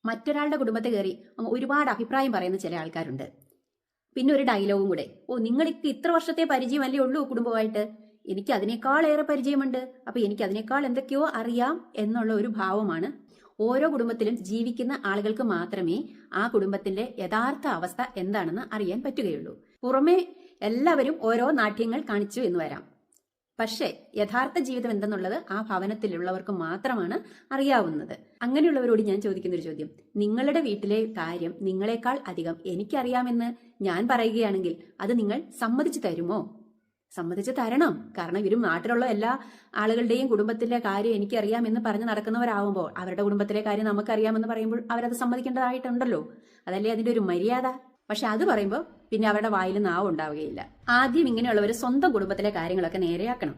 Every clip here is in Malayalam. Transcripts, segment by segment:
മറ്റൊരാളുടെ കുടുംബത്തെ കയറി ഒരുപാട് അഭിപ്രായം പറയുന്ന ചില ആൾക്കാരുണ്ട്. പിന്നെ ഒരു ഡയലോഗും കൂടെ, നിങ്ങൾക്ക് ഇത്ര വർഷത്തെ പരിചയമല്ലേ ഉള്ളൂ കുടുംബമായിട്ട്, എനിക്ക് അതിനേക്കാൾ ഏറെ പരിചയമുണ്ട്, അപ്പൊ എനിക്ക് അതിനേക്കാൾ എന്തൊക്കെയോ അറിയാം എന്നുള്ള ഒരു ഭാവമാണ്. ഓരോ കുടുംബത്തിലും ജീവിക്കുന്ന ആളുകൾക്ക് മാത്രമേ ആ കുടുംബത്തിന്റെ യഥാർത്ഥ അവസ്ഥ എന്താണെന്ന് അറിയാൻ പറ്റുകയുള്ളൂ. പുറമെ എല്ലാവരും ഓരോ നാട്യങ്ങൾ കാണിച്ചു എന്ന് വരാം, പക്ഷേ യഥാർത്ഥ ജീവിതം എന്തെന്നുള്ളത് ആ ഭവനത്തിലുള്ളവർക്ക് മാത്രമാണ് അറിയാവുന്നത്. അങ്ങനെയുള്ളവരോട് ഞാൻ ചോദിക്കുന്ന ഒരു ചോദ്യം, നിങ്ങളുടെ വീട്ടിലെ കാര്യം നിങ്ങളെക്കാൾ അധികം എനിക്കറിയാമെന്ന് ഞാൻ പറയുകയാണെങ്കിൽ അത് നിങ്ങൾ സമ്മതിച്ചു തരുമോ? സമ്മതിച്ച് തരണം. കാരണം ഇവരും നാട്ടിലുള്ള എല്ലാ ആളുകളുടെയും കുടുംബത്തിലെ കാര്യം എനിക്കറിയാമെന്ന് പറഞ്ഞ് നടക്കുന്നവരാവുമ്പോൾ അവരുടെ കുടുംബത്തിലെ കാര്യം നമുക്കറിയാമെന്ന് പറയുമ്പോൾ അവരത് സമ്മതിക്കേണ്ടതായിട്ടുണ്ടല്ലോ. അതല്ലേ അതിന്റെ ഒരു മര്യാദ. പക്ഷെ അത് പറയുമ്പോൾ പിന്നെ അവരുടെ വായിൽ നാവ് ഉണ്ടാവുകയില്ല. ആദ്യം ഇങ്ങനെയുള്ളവർ സ്വന്തം കുടുംബത്തിലെ കാര്യങ്ങളൊക്കെ നേരെയാക്കണം.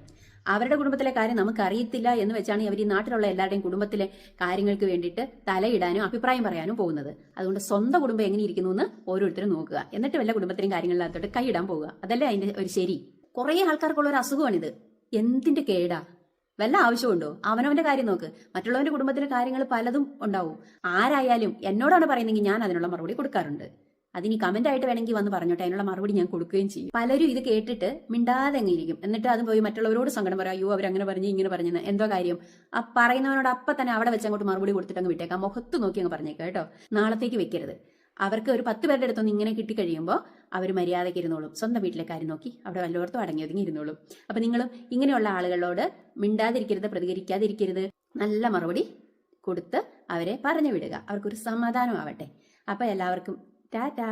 അവരുടെ കുടുംബത്തിലെ കാര്യം നമുക്ക് അറിയത്തില്ല എന്ന് വെച്ചാണ് അവർ ഈ നാട്ടിലുള്ള എല്ലാവരുടെയും കുടുംബത്തിലെ കാര്യങ്ങൾക്ക് വേണ്ടിയിട്ട് തലയിടാനും അഭിപ്രായം പറയാനും പോകുന്നത്. അതുകൊണ്ട് സ്വന്തം കുടുംബം എങ്ങനെ ഇരിക്കുന്നു എന്ന് ഓരോരുത്തരും നോക്കുക, എന്നിട്ട് വല്ല കുടുംബത്തിലെയും കാര്യങ്ങളിനകത്തോട്ട് കൈയിടാൻ പോവുക. അതല്ലേ അതിന്റെ ഒരു ശരി. കുറെ ആൾക്കാർക്കുള്ള ഒരു അസുഖമാണിത്. എന്തിന്റെ കേടാ? വല്ല ആവശ്യമുണ്ടോ? അവനവന്റെ കാര്യം നോക്ക്. മറ്റുള്ളവന്റെ കുടുംബത്തിലെ കാര്യങ്ങൾ പലതും ഉണ്ടാവും. ആരായാലും എന്നോടാണ് പറയുന്നെങ്കിൽ ഞാൻ അതിനുള്ള മറുപടി കൊടുക്കാറുണ്ട്. അതിനി കമന്റ് ആയിട്ട് വേണമെങ്കിൽ വന്ന് പറഞ്ഞോട്ടെ, അതിനുള്ള മറുപടി ഞാൻ കൊടുക്കുകയും ചെയ്യും. പലരും ഇത് കേട്ടിട്ട് മിണ്ടാതെ എങ്ങനെയിരിക്കും, എന്നിട്ട് അത് പോയി മറ്റുള്ളവരോട് സങ്കടം പറയാം, അയ്യോ അവരങ്ങനെ പറഞ്ഞു ഇങ്ങനെ പറഞ്ഞെന്ന്. എന്തോ കാര്യം? ആ പറയുന്നവനോട് അപ്പൊ തന്നെ അവിടെ വെച്ച് അങ്ങോട്ട് മറുപടി കൊടുത്തിട്ട് അങ്ങ് വിട്ടേക്കാം, മുഖത്ത് നോക്കി അങ്ങ് പറഞ്ഞേക്കാം കേട്ടോ. നാളത്തേക്ക് വെക്കരുത്. അവർക്ക് ഒരു 10 പേരുടെ അടുത്തൊന്ന് ഇങ്ങനെ കിട്ടിക്കഴിയുമ്പോൾ അവർ മര്യാദയ്ക്ക് ഇരുന്നോളും. സ്വന്തം വീട്ടിലെ കാര്യം നോക്കി അവിടെ വല്ലയിടത്തും അടങ്ങി ഒതുങ്ങി ഇരുന്നോളും. അപ്പൊ നിങ്ങളും ഇങ്ങനെയുള്ള ആളുകളോട് മിണ്ടാതിരിക്കരുത്, പ്രതികരിക്കാതിരിക്കരുത്. നല്ല മറുപടി കൊടുത്ത് അവരെ പറഞ്ഞു വിടുക, അവർക്കൊരു സമാധാനമാവട്ടെ. അപ്പൊ എല്ലാവർക്കും ടാറ്റാ.